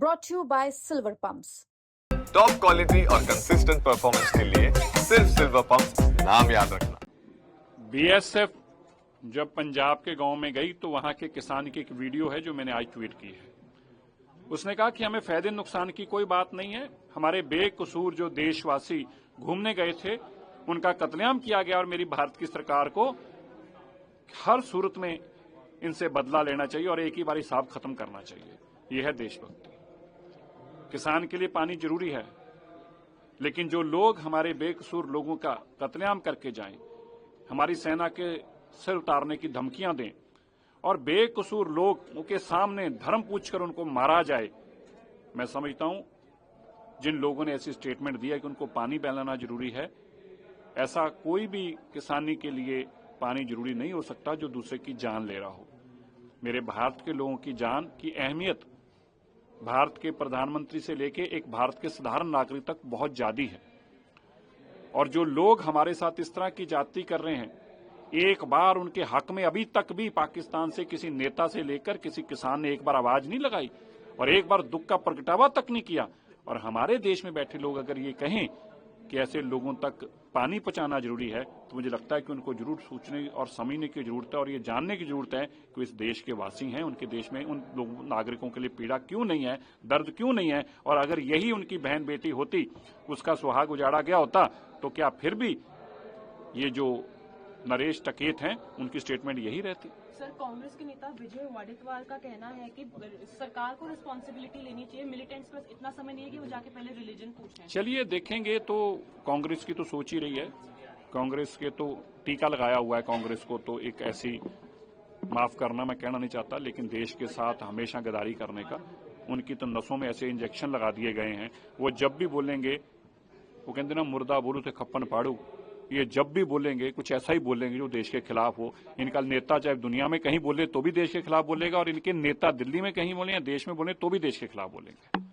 brought to you by Silver Pumps. Top quality और consistent performance के लिए सिर्फ सिल्वर पंप नाम याद रखना। बीएसएफ जब पंजाब के गांव में गई तो वहां के किसान की एक वीडियो है जो मैंने आज ट्वीट की है। उसने कहा कि हमें फायदे नुकसान की कोई बात नहीं है, हमारे बेकसूर जो देशवासी घूमने गए थे उनका कत्लेआम किया गया और मेरी भारत की सरकार को हर सूरत में इनसे बदला लेना चाहिए और एक ही बार हिसाब खत्म करना चाहिए। यह है देशभक्ति। किसान के लिए पानी जरूरी है, लेकिन जो लोग हमारे बेकसूर लोगों का कत्लेआम करके जाएं, हमारी सेना के सिर उतारने की धमकियां दें और बेकसूर लोगों के सामने धर्म पूछकर उनको मारा जाए, मैं समझता हूं जिन लोगों ने ऐसी स्टेटमेंट दिया कि उनको पानी पिलाना जरूरी है, ऐसा कोई भी किसानी के लिए पानी जरूरी नहीं हो सकता जो दूसरे की जान ले रहा हो। मेरे भारत के लोगों की जान की अहमियत भारत के प्रधानमंत्री से लेके एक भारत के साधारण नागरिक तक बहुत ज्यादा है। और जो लोग हमारे साथ इस तरह की जाति कर रहे हैं, एक बार उनके हक में अभी तक भी पाकिस्तान से किसी नेता से लेकर किसी किसान ने एक बार आवाज नहीं लगाई और एक बार दुख का प्रगटावा तक नहीं किया। और हमारे देश में बैठे लोग अगर ये कहें कि ऐसे लोगों तक पानी पहुंचाना जरूरी है, तो मुझे लगता है कि उनको जरूर सोचने और समझने की जरूरत है और ये जानने की जरूरत है कि इस देश के वासी हैं, उनके देश में उन लोगों नागरिकों के लिए पीड़ा क्यों नहीं है, दर्द क्यों नहीं है। और अगर यही उनकी बहन बेटी होती, उसका सुहाग उजाड़ा गया होता, तो क्या फिर भी ये जो नरेश टकेत हैं उनकी स्टेटमेंट यही रहती। सर, कांग्रेस के नेता विजय वाडेतवाल का कहना है कि सरकार को रिस्पॉन्सिबिलिटी लेनी चाहिए, मिलिटेंट्स में इतना समय नहीं है कि वो जाके पहले रिलीजन पूछें। चलिए देखेंगे, तो कांग्रेस की तो सोच ही रही है, कांग्रेस के तो टीका लगाया हुआ है। कांग्रेस को तो एक ऐसी, माफ करना मैं कहना नहीं चाहता, लेकिन देश के साथ हमेशा गद्दारी करने का उनकी तो नसों में ऐसे इंजेक्शन लगा दिए गए हैं। वो जब भी बोलेंगे, वो कहते ना मुर्दा बोलू तो खप्पन फाड़ू, ये जब भी बोलेंगे कुछ ऐसा ही बोलेंगे जो देश के खिलाफ हो। इनका नेता चाहे दुनिया में कहीं बोले तो भी देश के खिलाफ बोलेगा और इनके नेता दिल्ली में कहीं बोले या देश में बोले तो भी देश के खिलाफ बोलेंगे।